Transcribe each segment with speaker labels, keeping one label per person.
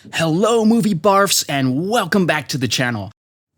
Speaker 1: Hello movie barfs and welcome back to the channel.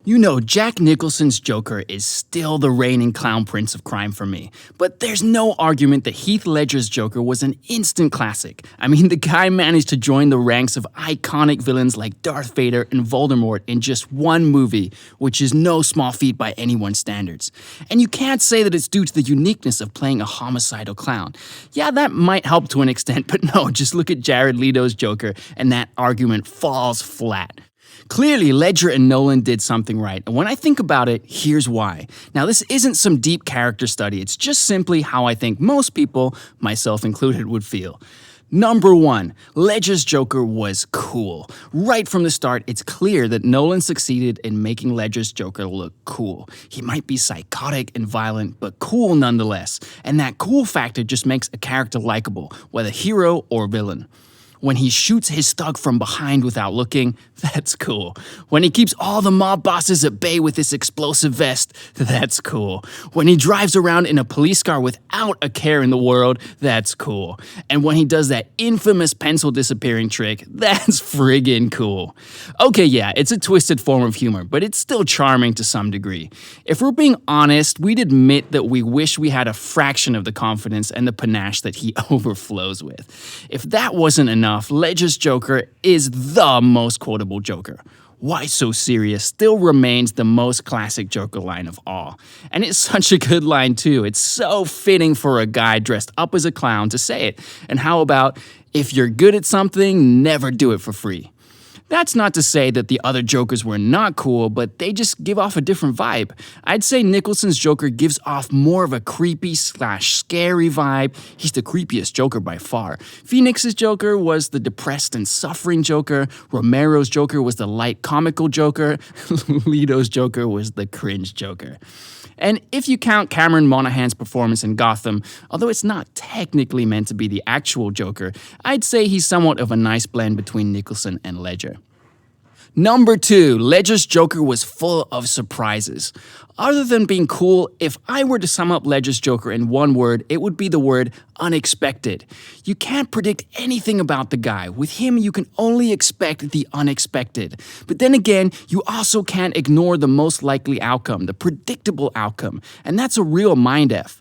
Speaker 1: You know, Jack Nicholson's Joker is still the reigning clown prince of crime for me, but there's no argument that Heath Ledger's Joker was an instant classic. I mean, the guy managed to join the ranks of iconic villains like Darth Vader and Voldemort in just one movie, which is no small feat by anyone's standards. And you can't say that it's due to the uniqueness of playing a homicidal clown. Yeah, that might help to an extent, but no, just look at Jared Leto's Joker and that argument falls flat. Clearly, Ledger and Nolan did something right, and when I think about it, here's why. Now, this isn't some deep character study, it's just simply how I think most people, myself included, would feel. Number 1, Ledger's Joker was cool. Right from the start, it's clear that Nolan succeeded in making Ledger's Joker look cool. He might be psychotic and violent, but cool nonetheless, and that cool factor just makes a character likable, whether hero or villain. When he shoots his thug from behind without looking, that's cool. When he keeps all the mob bosses at bay with this explosive vest, that's cool. When he drives around in a police car without a care in the world, that's cool. And when he does that infamous pencil disappearing trick, that's friggin' cool. Okay, yeah, it's a twisted form of humor, but it's still charming to some degree. If we're being honest, we'd admit that we wish we had a fraction of the confidence and the panache that he overflows with. If that wasn't enough, Ledger's Joker is the most quotable Joker. Why so serious still remains the most classic Joker line of all. And it's such a good line too. It's so fitting for a guy dressed up as a clown to say it. And how about, if you're good at something, never do it for free. That's not to say that the other Jokers were not cool, but they just give off a different vibe. I'd say Nicholson's Joker gives off more of a creepy/scary vibe. He's the creepiest Joker by far. Phoenix's Joker was the depressed and suffering Joker. Romero's Joker was the light comical Joker. Leto's Joker was the cringe Joker. And if you count Cameron Monaghan's performance in Gotham, although it's not technically meant to be the actual Joker, I'd say he's somewhat of a nice blend between Nicholson and Ledger. Number 2, Ledger's Joker was full of surprises. Other than being cool, if I were to sum up Ledger's Joker in one word, it would be the word unexpected. You can't predict anything about the guy. With him, you can only expect the unexpected. But then again, you also can't ignore the most likely outcome, the predictable outcome, and that's a real mind-F.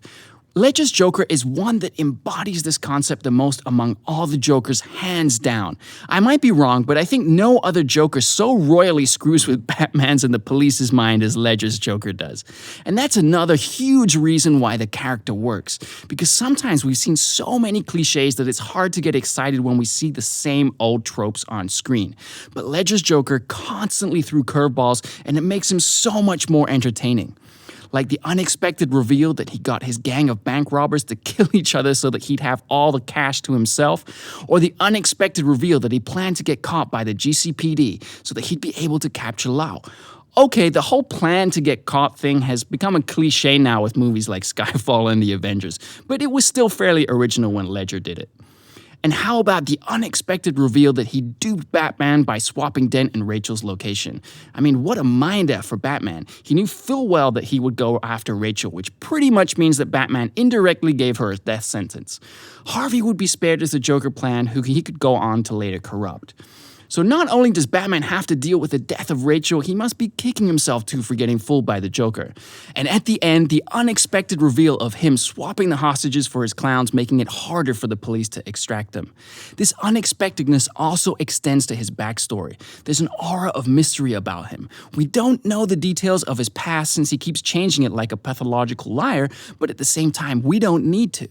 Speaker 1: Ledger's Joker is one that embodies this concept the most among all the Jokers, hands down. I might be wrong, but I think no other Joker so royally screws with Batman's and the police's mind as Ledger's Joker does. And that's another huge reason why the character works, because sometimes we've seen so many cliches that it's hard to get excited when we see the same old tropes on screen. But Ledger's Joker constantly threw curveballs, and it makes him so much more entertaining. Like the unexpected reveal that he got his gang of bank robbers to kill each other so that he'd have all the cash to himself, or the unexpected reveal that he planned to get caught by the GCPD so that he'd be able to capture Lau. Okay, the whole plan to get caught thing has become a cliche now with movies like Skyfall and The Avengers, but it was still fairly original when Ledger did it. And how about the unexpected reveal that he duped Batman by swapping Dent and Rachel's location? I mean, what a mind-F for Batman. He knew full well that he would go after Rachel, which pretty much means that Batman indirectly gave her a death sentence. Harvey would be spared as the Joker plan, who he could go on to later corrupt. So not only does Batman have to deal with the death of Rachel, he must be kicking himself too for getting fooled by the Joker. And at the end, the unexpected reveal of him swapping the hostages for his clowns, making it harder for the police to extract them. This unexpectedness also extends to his backstory. There's an aura of mystery about him. We don't know the details of his past since he keeps changing it like a pathological liar, but at the same time, we don't need to.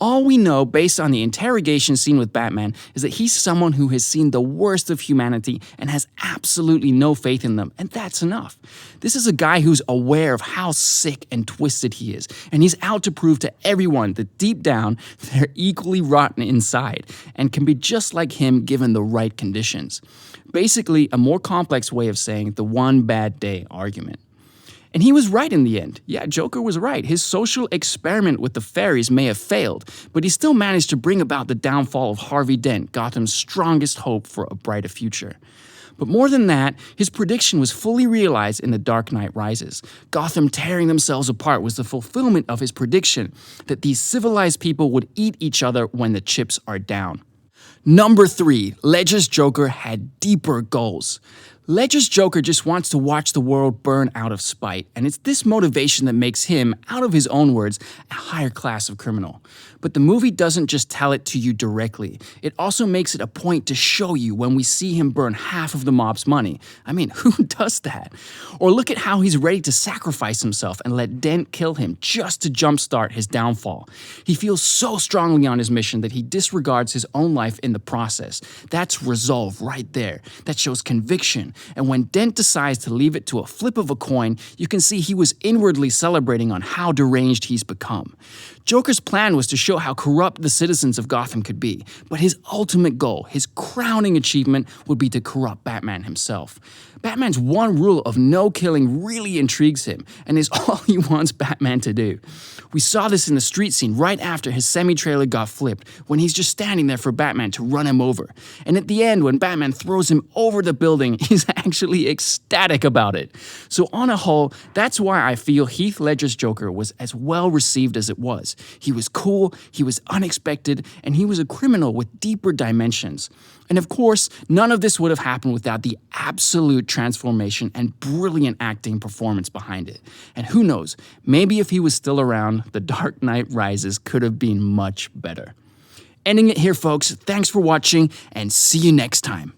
Speaker 1: All we know, based on the interrogation scene with Batman, is that he's someone who has seen the worst of humanity and has absolutely no faith in them, and that's enough. This is a guy who's aware of how sick and twisted he is, and he's out to prove to everyone that deep down, they're equally rotten inside, and can be just like him given the right conditions. Basically, a more complex way of saying the one bad day argument. And he was right in the end. Yeah, Joker was right. His social experiment with the fairies may have failed, but he still managed to bring about the downfall of Harvey Dent, Gotham's strongest hope for a brighter future. But more than that, his prediction was fully realized in The Dark Knight Rises. Gotham tearing themselves apart was the fulfillment of his prediction that these civilized people would eat each other when the chips are down. Number 3, Ledger's Joker had deeper goals. Ledger's Joker just wants to watch the world burn out of spite, and it's this motivation that makes him, out of his own words, a higher class of criminal. But the movie doesn't just tell it to you directly, it also makes it a point to show you when we see him burn half of the mob's money. I mean, who does that? Or look at how he's ready to sacrifice himself and let Dent kill him just to jumpstart his downfall. He feels so strongly on his mission that he disregards his own life in the process. That's resolve right there. That shows conviction. And when Dent decides to leave it to a flip of a coin, you can see he was inwardly celebrating on how deranged he's become. Joker's plan was to show how corrupt the citizens of Gotham could be, but his ultimate goal, his crowning achievement, would be to corrupt Batman himself. Batman's one rule of no killing really intrigues him, and is all he wants Batman to do. We saw this in the street scene right after his semi-trailer got flipped, when he's just standing there for Batman to run him over. And at the end, when Batman throws him over the building, he's actually ecstatic about it. So on a whole, that's why I feel Heath Ledger's Joker was as well received as it was. He was cool, he was unexpected, and he was a criminal with deeper dimensions. And of course, none of this would have happened without the absolute transformation and brilliant acting performance behind it. And who knows, maybe if he was still around, The Dark Knight Rises could have been much better. Ending it here, folks. Thanks for watching, and see you next time.